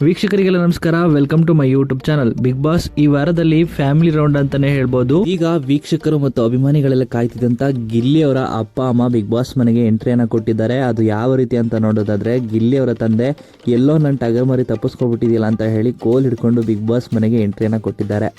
ವೀಕ್ಷಕರಿಗೆಲ್ಲ ನಮಸ್ಕಾರ, welcome to my YouTube channel. Bigg Boss ಈ ವಾರದಲ್ಲಿ ಫ್ಯಾಮಿಲಿ ರೌಂಡ್ ಅಂತಾನೆ ಹೇಳ್ಬೋದು. ಈಗ ವೀಕ್ಷಕರು ಮತ್ತು ಅಭಿಮಾನಿಗಳೆಲ್ಲ ಕಾಯ್ತಿದ್ದಂತ ಗಿಲ್ಲಿ ಅವರ ಅಪ್ಪ ಅಮ್ಮ ಬಿಗ್ ಬಾಸ್ ಮನೆಗೆ ಎಂಟ್ರಿಯನ್ನ ಕೊಟ್ಟಿದ್ದಾರೆ. ಅದು ಯಾವ ರೀತಿ ಅಂತ ನೋಡೋದಾದ್ರೆ, ಗಿಲ್ಲಿ ಅವರ ತಂದೆ ಎಲ್ಲೋ ನನ್ನ ಟಗರ್ಮರಿ ತಪ್ಪಿಸ್ಕೊಬಿಟ್ಟಿದೆಯಲ್ಲ ಅಂತ ಹೇಳಿ ಕೋಲ್ ಹಿಡ್ಕೊಂಡು ಬಿಗ್ ಬಾಸ್ ಮನೆಗೆ ಎಂಟ್ರಿಯನ್ನ ಕೊಟ್ಟಿದ್ದಾರೆ.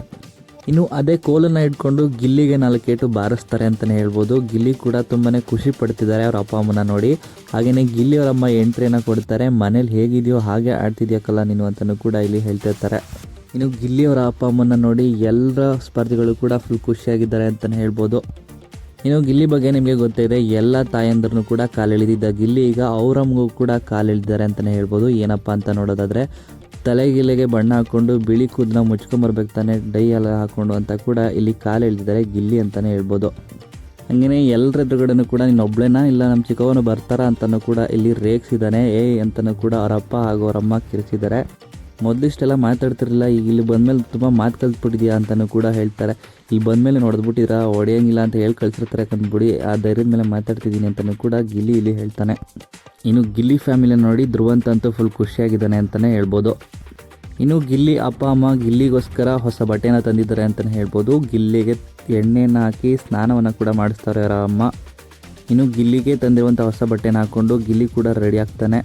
ಇನ್ನು ಅದೇ ಕೋಲನ್ನು ಇಟ್ಕೊಂಡು ಗಿಲ್ಲಿಗೆ 4 ಏಟು ಬಾರಿಸ್ತಾರೆ ಅಂತಲೇ ಹೇಳ್ಬೋದು. ಗಿಲ್ಲಿ ಕೂಡ ತುಂಬಾ ಖುಷಿ ಪಡ್ತಿದ್ದಾರೆ ಅವ್ರ ಅಪ್ಪ ಅಮ್ಮನ ನೋಡಿ. ಹಾಗೆಯೇ ಗಿಲ್ಲಿ ಅವರಮ್ಮ ಎಂಟ್ರಿಯನ್ನು ಕೊಡ್ತಾರೆ. ಮನೇಲಿ ಹೇಗಿದೆಯೋ ಹಾಗೆ ಆಡ್ತಿದ್ಯಾಕಲ್ಲ ನೀನು ಅಂತಲೂ ಕೂಡ ಇಲ್ಲಿ ಹೇಳ್ತಿರ್ತಾರೆ. ಇನ್ನು ಗಿಲ್ಲಿ ಅವರ ಅಪ್ಪ ಅಮ್ಮನ ನೋಡಿ ಎಲ್ಲರ ಸ್ಪರ್ಧಿಗಳು ಕೂಡ ಫುಲ್ ಖುಷಿಯಾಗಿದ್ದಾರೆ ಅಂತಲೇ ಹೇಳ್ಬೋದು. ಇನ್ನು ಗಿಲ್ಲಿ ಬಗ್ಗೆ ನಿಮಗೆ ಗೊತ್ತಿದೆ, ಎಲ್ಲ ತಾಯಂದ್ರನ್ನು ಕೂಡ ಕಾಲೆಳೆದಿದ್ದ ಗಿಲ್ಲಿ ಈಗ ಅವರಮ್ಮಗೂ ಕೂಡ ಕಾಲೆಳೆದಿದ್ದಾರೆ ಅಂತಲೇ ಹೇಳ್ಬೋದು. ಏನಪ್ಪ ಅಂತ ನೋಡೋದಾದರೆ, ತಲೆಗಿಲೆಗೆ ಬಣ್ಣ ಹಾಕ್ಕೊಂಡು ಬಿಳಿ ಕೂದಲ ಮುಚ್ಕೊಂಬರ್ಬೇಕು ತಾನೆ, ಡೈ ಎಲ್ಲ ಹಾಕ್ಕೊಂಡು ಅಂತ ಕೂಡ ಇಲ್ಲಿ ಕಾಲು ಎಳೆದಿದ್ದಾರೆ ಗಿಲ್ಲಿ ಅಂತಲೇ ಹೇಳ್ಬೋದು. ಹಾಗೆಯೇ ಎಲ್ಲರ ಎದುರುಗಡೆನೂ ಕೂಡ ನೀನು ಒಬ್ಳೇನಾ ಇಲ್ಲ ನಮ್ಮ ಚಿಕ್ಕವನು ಬರ್ತಾರಾ ಅಂತಲೂ ಕೂಡ ಇಲ್ಲಿ ರೇಗಿಸಿದ್ದಾನೆ. ಅಂತಲೂ ಕೂಡ ಅವರಪ್ಪ ಹಾಗೂ ಅವರಮ್ಮ ಕಿರಿಸಿದ್ದಾರೆ. ಮೊದಲಿಷ್ಟೆಲ್ಲ ಮಾತಾಡ್ತಿರಲಿಲ್ಲ, ಈಗ ಇಲ್ಲಿ ಬಂದಮೇಲೆ ತುಂಬ ಮಾತು ಕಲ್ತ್ಬಿಟ್ಟಿದ್ಯಾ ಅಂತಲೂ ಕೂಡ ಹೇಳ್ತಾರೆ. ಇಲ್ಲಿ ಬಂದಮೇಲೆ ನೋಡಿದ್ಬಿಟ್ಟಿರಾ ಹೊಡೆಯೋಂಗಿಲ್ಲ ಅಂತ ಹೇಳಿ ಕಳ್ಸಿರ್ತಾರೆ ಕಂದ್ಬಿಡಿ, ಆ ಧೈರ್ಯದ ಮೇಲೆ ಮಾತಾಡ್ತಿದ್ದೀನಿ ಅಂತಲೂ ಕೂಡ ಗಿಲ್ಲಿ ಇಲ್ಲಿ ಹೇಳ್ತಾನೆ. ಇನ್ನು ಗಿಲ್ಲಿ ಫ್ಯಾಮಿಲಿ ನೋಡಿ ಧ್ರುವಂತ್ ಅಂತೂ ಫುಲ್ ಖುಷಿಯಾಗಿದ್ದಾನೆ ಅಂತಲೇ ಹೇಳ್ಬೋದು. ಇನ್ನು ಗಿಲ್ಲಿ ಅಪ್ಪ ಅಮ್ಮ ಗಿಲ್ಲಿಗೋಸ್ಕರ ಹೊಸ ಬಟ್ಟೆನ ತಂದಿದ್ದಾರೆ ಅಂತಲೇ ಹೇಳ್ಬೋದು. ಗಿಲ್ಲಿಗೆ ಎಣ್ಣೆನ ಹಾಕಿ ಸ್ನಾನವನ್ನು ಕೂಡ ಮಾಡಿಸ್ತಾರೆ ಅವರ ಅಮ್ಮ. ಇನ್ನು ಗಿಲ್ಲಿಗೆ ತಂದಿರುವಂಥ ಹೊಸ ಬಟ್ಟೆನ ಹಾಕ್ಕೊಂಡು ಗಿಲ್ಲಿ ಕೂಡ ರೆಡಿ ಆಗ್ತಾನೆ.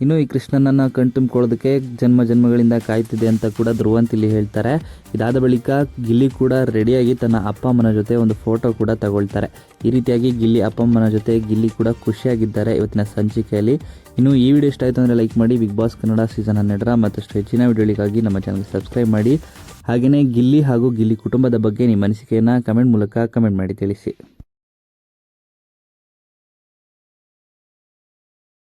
ಇನ್ನು ಈ ಕೃಷ್ಣನನ್ನು ಕಣ್ತುಂಬಿಕೊಳ್ಳೋದಕ್ಕೆ ಜನ್ಮಗಳಿಂದ ಕಾಯ್ತಿದೆ ಅಂತ ಕೂಡ ಧ್ರುವಂತ್ ಇಲ್ಲಿ ಹೇಳ್ತಾರೆ. ಇದಾದ ಬಳಿಕ ಗಿಲ್ಲಿ ಕೂಡ ರೆಡಿಯಾಗಿ ತನ್ನ ಅಪ್ಪ ಅಮ್ಮನ ಜೊತೆ ಒಂದು ಫೋಟೋ ಕೂಡ ತಗೊಳ್ತಾರೆ. ಈ ರೀತಿಯಾಗಿ ಗಿಲ್ಲಿ ಅಪ್ಪ ಅಮ್ಮನ ಜೊತೆ ಗಿಲ್ಲಿ ಕೂಡ ಖುಷಿಯಾಗಿದ್ದಾರೆ ಇವತ್ತಿನ ಸಂಚಿಕೆಯಲ್ಲಿ. ಇನ್ನು ಈ ವಿಡಿಯೋ ಇಷ್ಟ ಆಯಿತು ಅಂದರೆ ಲೈಕ್ ಮಾಡಿ. ಬಿಗ್ ಬಾಸ್ ಕನ್ನಡ ಸೀಸನ್ 12 ಮತ್ತಷ್ಟು ಹೆಚ್ಚಿನ ವಿಡಿಯೋಗಳಿಗಾಗಿ ನಮ್ಮ ಚಾನಲ್ಗೆ ಸಬ್ಸ್ಕ್ರೈಬ್ ಮಾಡಿ. ಹಾಗೆಯೇ ಗಿಲ್ಲಿ ಹಾಗೂ ಗಿಲ್ಲಿ ಕುಟುಂಬದ ಬಗ್ಗೆ ನಿಮ್ಮ ಅನಿಸಿಕೆಯನ್ನು ಕಮೆಂಟ್ ಮೂಲಕ ಕಮೆಂಟ್ ಮಾಡಿ ತಿಳಿಸಿ.